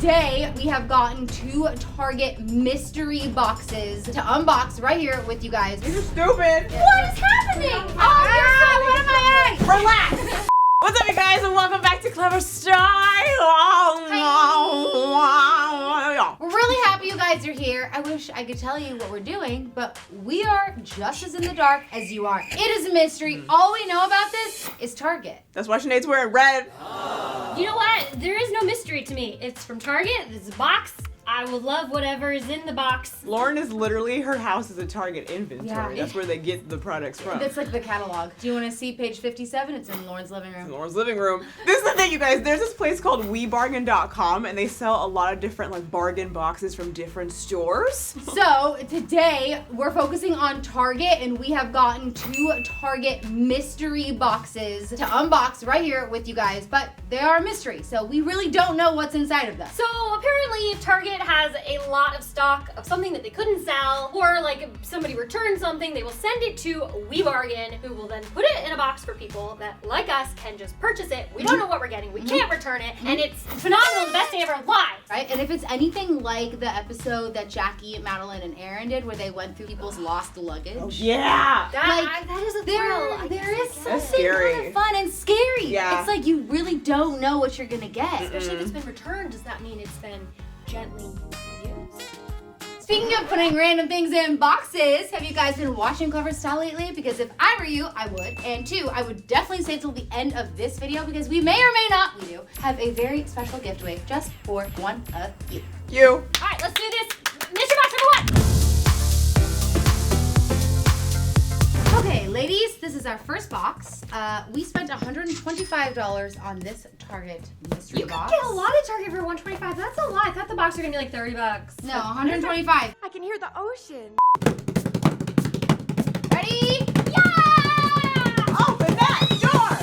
today we have gotten 2 Target mystery boxes to unbox right here with you guys. You're stupid. What is happening? Oh, you're so out of my egg. Relax. What's up, you guys, and welcome back to Clevver Style. We're really happy you guys are here. I wish I could tell you what we're doing, but we are just as in the dark as you are. It is a mystery. All we know about this is Target. That's why Sinead's wearing red. You know what? There is no mystery to me. It's from Target. It's a box. I will love whatever is in the box. Loryn is literally, her house is a Target inventory. Yeah. That's where they get the products from. That's like the catalog. Do you want to see page 57? It's in Loryn's living room. In Loryn's living room. This is the thing, you guys. There's this place called WiBargain.com, and they sell a lot of different like bargain boxes from different stores. So today we're focusing on Target, and we have gotten 2 Target mystery boxes to unbox right here with you guys, but they are a mystery, so we really don't know what's inside of them. So apparently Target has a lot of stock of something that they couldn't sell, or like if somebody returns something, they will send it to WiBargain, who will then put it in a box for people that, like us, can just purchase it. We don't know what we're getting. We can't return it, and it's phenomenal, the best day of our lives. Right? And if it's anything like the episode that Jackie, Madeline, and Aaron did, where they went through people's lost luggage. Oh, yeah. That is a thrill. There is That's something scary. kind of fun and scary. Yeah. It's like you really don't know what you're gonna get. Especially if it's been returned, does that mean it's been gently used? Speaking of putting random things in boxes, have you guys been watching Clevver Style lately? Because if I were you, I would. And 2, I would definitely stay till the end of this video because we may or may not, we do, have a very special giveaway just for one of you. You. All right, let's do this. Mystery box number 1. Okay, ladies, this is our first box. We spent $125 on this Target mystery You box. can get a lot of Target for $125. That's a lot. I thought the box were gonna be like $30. No, $125. I can hear the ocean. Ready? Yeah! Open that door.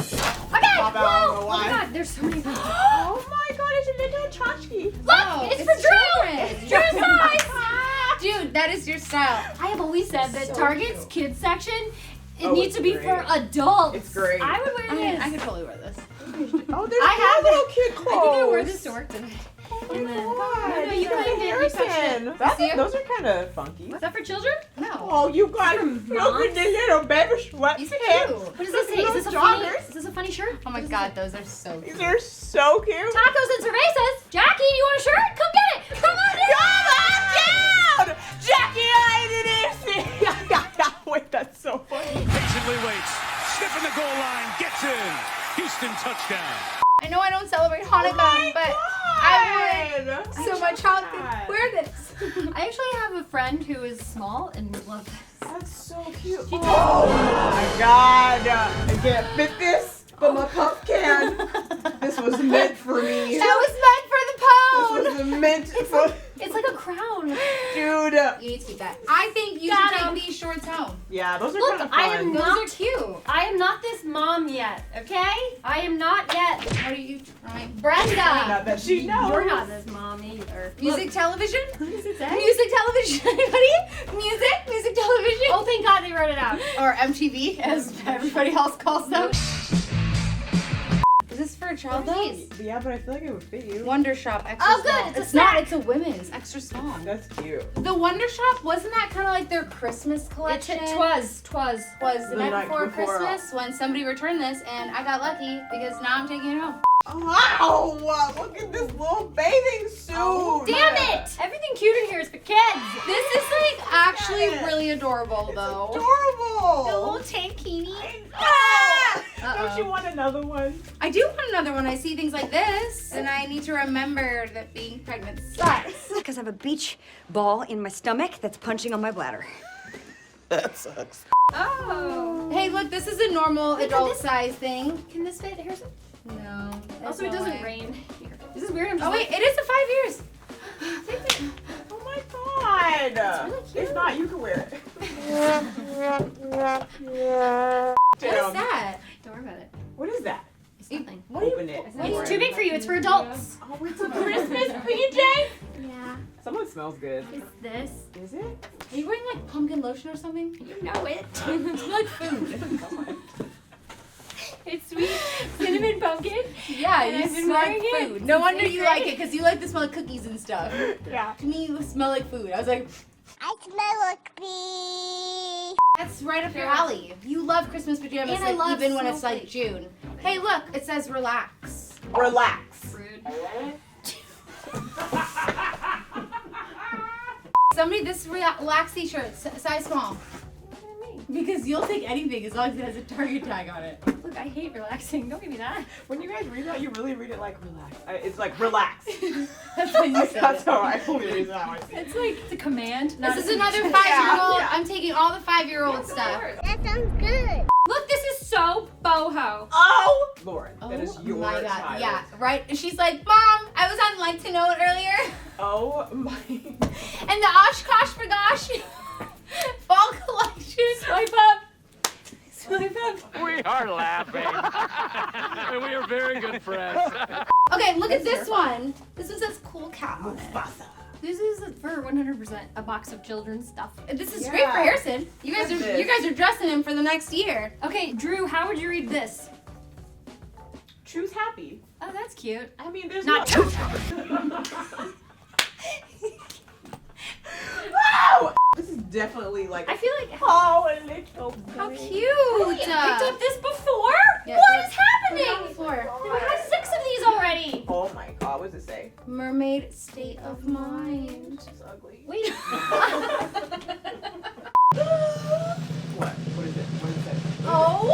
Okay. Pop out, I don't know Whoa! Oh why. my God, there's so many things. Oh my God, it's a little tchotchke. Look, Oh, it's it's for Drew. children. It's Drew's size. Dude, that is your style. I have always said that So Target's cute. kids section, it Oh, needs it's to be great. for adults. It's great. I would wear I mean, this. I could totally wear this. Oh, there's I have little kid clothes. I think I wore this to work today. Oh And then, my God, no, you claimed it. You touched it. Harrison. That's, See it? those are kind of funky. Is that for children? No. Oh, you guys, look at the little baby sweatpants. These are cute. What does this say? Is this a Joggers. funny? Is this a funny shirt? Oh my God, those are so These cute. are so cute. Tacos and cervezas. Jackie, you want a shirt? Come get it. Come on Come down. on down! Jackie, I didn't see. Wait, that's so funny. Patiently waits, stepping the goal line, gets in. Houston touchdown. I know I don't celebrate Hanukkah, but I would. So my child could wear this. I actually have a friend who is small and would love this. That's so cute. Oh my God! I can't fit this, but my pup can. This was meant for me. That was meant for the pone. This was meant for. It's like a crown. Dude. You need to keep that. I think you Got should him. take these shorts home. Yeah, those are Look, kind of I fun. am Those not are cute. I am not this mom yet, okay? I am not yet. What are you trying? Brenda. Not that she knows. You're not this mom either. Music television? What does it say? Music television. Anybody? Music television. Oh, thank God they wrote it out. Or MTV, as everybody else calls them. Is this for a child though? Yeah, but I feel like it would fit you. Wonder Shop extra Oh, good, small. it's a It's not. snack. It's a women's extra small. That's cute. The Wonder Shop, wasn't that kind of like their Christmas collection? Twas. Was the night before before. Christmas when somebody returned this, and I got lucky because now I'm taking it home. Wow! Look at this little bathing suit. Oh, Damn it! Everything cute in here is for kids. This is like actually it. really adorable though. Adorable. tankini. Ah! Uh-oh. Don't you want another one? I do want another one. I see things like this, and I need to remember that being pregnant sucks. Because I have a beach ball in my stomach that's punching on my bladder. That sucks. Oh. Hey, look, this is a normal Wait, adult this- size thing. Can this fit, Harrison? No. Also, it there's no doesn't way. rain here. This is weird. I'm just Oh wait, it is a 5 years. Oh my God! really cute. If not, you can wear it. What is that? Don't worry about it. What is that? It's nothing. Open it. It's too big for you. It's for adults. Oh, it's a Christmas PJ. Yeah. Someone smells good. It's this. Is it? Are you wearing like pumpkin lotion or something? You know it. It's like food. It It's sweet cinnamon pumpkin. Yeah, And you I've been smell like wearing it food. No since wonder eighth you like grade. it, because you like to smell like cookies and stuff. Yeah. To me, you smell like food. I was like, I smell like pee. that's right up your alley. You love Christmas pajamas, And I like, love even when it's like snowflakes. June. Hey, look, it says relax. Relax. Rude. Somebody, this relax t-shirt, size small. Because you'll take anything as long as it has a Target tag on it. Look, I hate relaxing. Don't give me that. When you guys read that, you really read it like relax. It's like relax. That's how you said That's it. how I always read it. It's like it's a command. This is another 5-year-old. Yeah. I'm taking all the 5-year-old stuff. That sounds good. Look, this is so boho. Oh! Loryn, that is your my God. child. Yeah, right? And she's like, Mom, I was on Like to Know It earlier. Oh my. And the Oshkosh for Gosh fall collection. Swipe up. Swipe up. We are laughing. And we are very good friends. Okay, look at this one. This one says Cool Cat on it. This is for 100% a box of children's stuff. This is Yeah. great for Harrison. You guys Look are at you guys are dressing him for the next year. Okay, Drew, how would you read this? Choose happy. Oh, that's cute. I mean, there's Not no. Wow! This is definitely like. I feel like Oh, a little. How baby. cute. we picked up this before. Yeah, What is put it on the happening? floor. We have 6 of these already. Oh my god, what does it say? Mermaid State of Mind. It's ugly. Wait. What? What is it? What is it? Oh,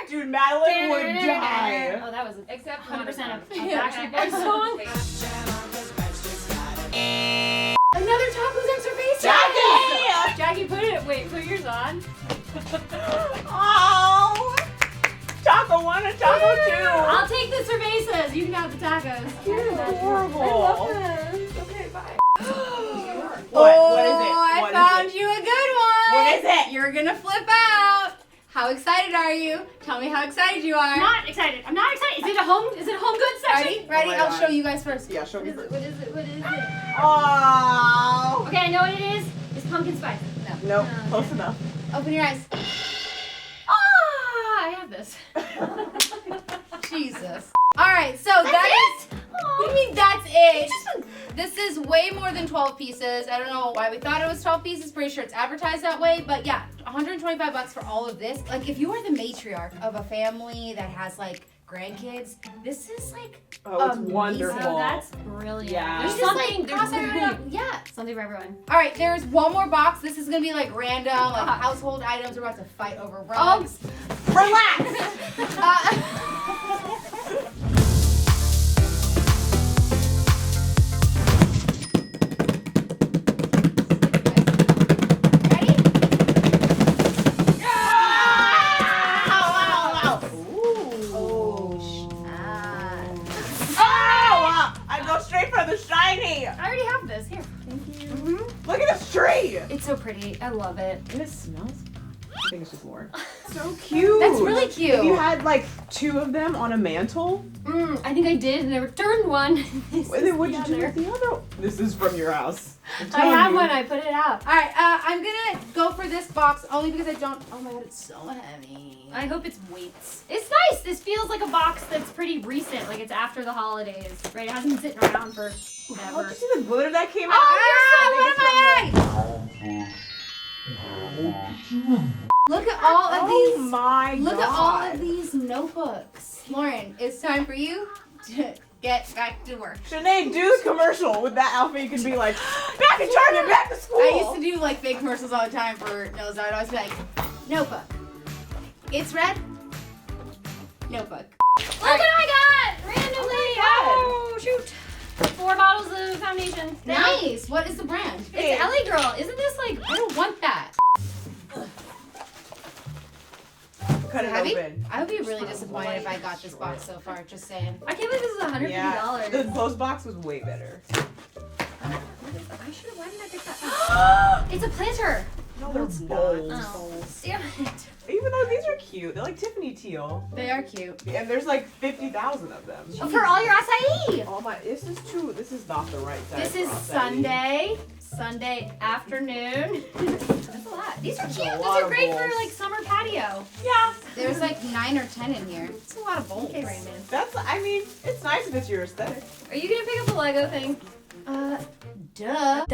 Dude, Madeline would die. Oh, that was except 100% of Yeah. Backstreet Boys song. Another Taco Sensor face. Jackie! Jackie, put yours on. Oh! Taco 1 and Taco 2. I'll take the cervezas. You can have the tacos. You're adorable. I love them. Okay, bye. What is it? I What is found it? you a good one. What is it? You're gonna flip out. How excited are you? Tell me how excited you are. I'm not excited. I'm not excited. Is it a home goods section? Ready? my I'll God. show you guys first. Yeah, show me What is first. it? What is it? Oh! Okay, I know what it is. It's pumpkin spice. Nope, close enough. Open your eyes. Ah, I have this. Jesus. All right, so that is. What do you mean that's it? This is way more than 12 pieces. I don't know why we thought it was 12 pieces. Pretty sure it's advertised that way. But yeah, 125 bucks for all of this. Like, if you are the matriarch of a family that has like grandkids, this is like Oh, it's amazing. wonderful. Oh, that's brilliant. Yeah. There's You just, something. like, toss everyone up. Yeah. Something for everyone. All right, there's one more box. This is gonna be like random, like household items. We're about to fight over rugs. Relax! Ready? I go straight for the shiny! I already have this. Here. Look at this tree! It's so pretty. I love it. And it smells. I think it's just more. So cute! That's really cute. If you had like 2 of them on a mantle, I think I did, and I returned one. and then what'd you do with the other? This is from your house. I'm I telling have you. one. I put it out. All right, I'm gonna go for this box only because I don't. Oh my god, it's so heavy. I hope it's weights. It's nice. This feels like a box that's pretty recent. Like it's after the holidays, right? It hasn't been sitting around for Oh, forever. did you see the glitter that came out? Ah, what am I? Look at all of Oh these. my god. Look at all of these notebooks. Loryn, it's time for you to get back to work. Sinead, do the commercial with that outfit. You can be like, back to Target, back to school. I used to do like fake commercials all the time for Nose. I'd always be like, notebook. It's red. Notebook. Look what I got randomly. Oh shoot! 4 bottles of foundation. Nice. What is the brand? It's LA Girl. Isn't this like? I don't want that. Cut it Heavy? open. I would be really disappointed if I got this box so far. Just saying. I can't believe this is $150. Yeah, the post box was way better. I should have. Why didn't I pick that? It's a planter. No, they're bowls. Oh, damn it. Even though these are cute, they're like Tiffany teal, They are cute. and there's like 50,000 of them. Oh, for all your acai. Oh my, this is true. This is not the right size. This is for acai. Sunday. Sunday afternoon. That's a lot. These are That's cute. a Those lot are of great for bowls. like summer patio. Yeah. There's like 9 or 10 in here. It's a lot of bowls. Okay, Rain Man. That's, I mean, it's nice if it's your aesthetic. Are you gonna pick up the Lego thing? Duh.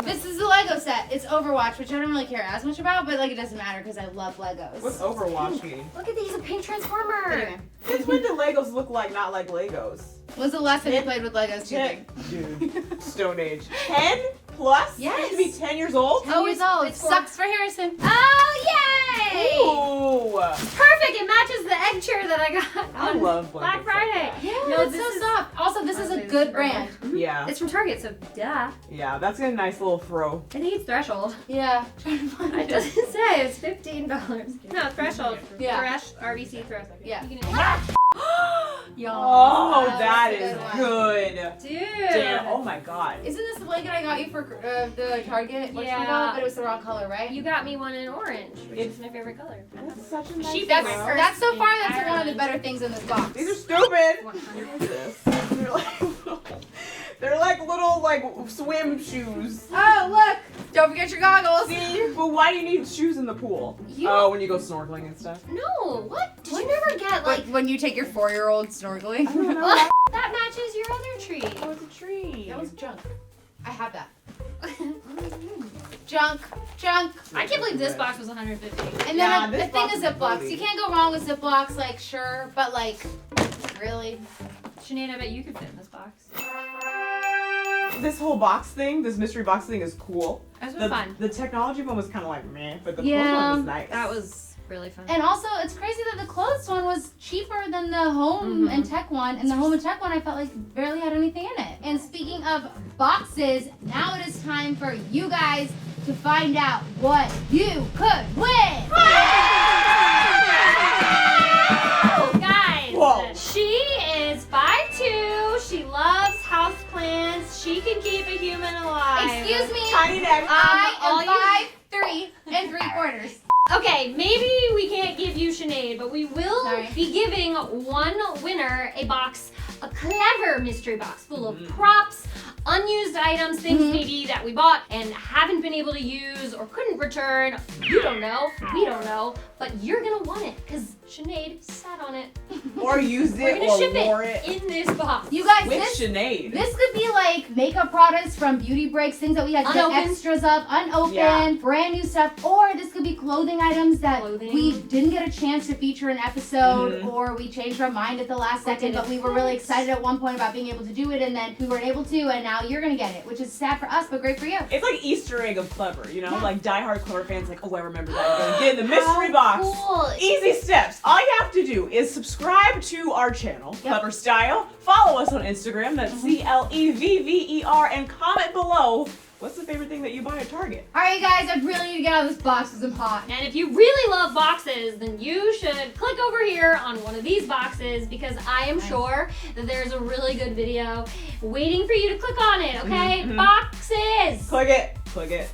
This is the Lego set. It's Overwatch, which I don't really care as much about, but like it doesn't matter because I love Legos. What's Overwatch mean? Look at these, a pink transformer. Anyway, Since when do Legos look like not like Legos? when's the last time you played with Legos? Do you 10, think? dude, Stone Age. 10 plus? Yes. You have to be 10 years old? 10 years old. it's for- Sucks for Harrison. Oh, yay! Ooh. Perfect, it matches the egg chair that I got I on love Black blankets Friday. like Yeah, No, it's this so is- soft. Also, this is a This is good super brand. Yeah. It's from Target, so duh. Yeah, that's a nice little throw. I think it's threshold. Yeah. Trying to find It doesn't say, it's $15. No, threshold. Yeah. Fresh RBC threshold. Yeah. You can... Y'all. Oh, that that was a is good one. good. Dude. Damn, oh my god. Isn't this the blanket I got you for the Target? Yeah. But it was the wrong color, right? You got me one in orange, which It's- is my favorite color. That's such a nice Sheep That's First that's so far. in That's one of the Ireland. better things in this box. These are stupid. 100. This. They're like little like swim shoes. Oh look! Don't forget your goggles. See? But why do you need shoes in the pool? You- Oh, when you go snorkeling and stuff. No, what? Did you never get like Like when you take your 4-year-old snorkeling. that matches your other tree? Oh, it's a tree. That was junk. I have that. Junk. I can't believe this box was 150. And then Yeah, a this thing box of is Ziplocs. bully. You can't go wrong with Ziplocs, like sure, but like, really? Sinead, I bet you could fit in this box. This whole box thing, this mystery box thing is cool. That was The, fun. the technology one was kind of like meh, but the Yeah, clothes one was nice. That was really fun. And also, it's crazy that the clothes one was cheaper than the home and tech one. And the home and tech one, I felt like barely had anything in it. And speaking of boxes, now it is time for you guys to find out what you could win. Guys, Whoa. she is 5'2". She loves houseplants. She can keep a human alive. Excuse me. Tiny neck. all you- I am 5'3" and 3/4. Okay, maybe we can't give you Sinead, but we will Sorry. be giving one winner a box, a Clevver mystery box full of props, unused items, things maybe that we bought and haven't been able to use or couldn't return. You don't know, we don't know, but you're gonna want it because Sinead sat on it. Or use We're it gonna or ship wore it it. in this box. You guys, With this Sinead. could be like makeup products from beauty breaks, things that we had to get Unopened. extras of, unopened, Yeah. brand new stuff, or this could be clothing items that Clothing. we didn't get a chance to feature in an episode, or we changed our mind at the last second, but we were really excited at one point about being able to do it, and then we weren't able to, and now you're gonna get it, which is sad for us, but great for you. It's like Easter egg of Clevver, you know? Yeah. Like diehard Clevver fans like, oh, I remember that. I'm gonna get in the mystery How box. cool. Easy steps. All you have to do is subscribe to our channel, Yep. Clevver Style. Follow us on Instagram, that's CLEVVER, and comment below what's the favorite thing that you buy at Target. Alright guys, I really need to get out of this box because I'm hot. And if you really love boxes, then you should click over here on one of these boxes because I am sure that there's a really good video waiting for you to click on it, okay? Boxes! Click it. Click it.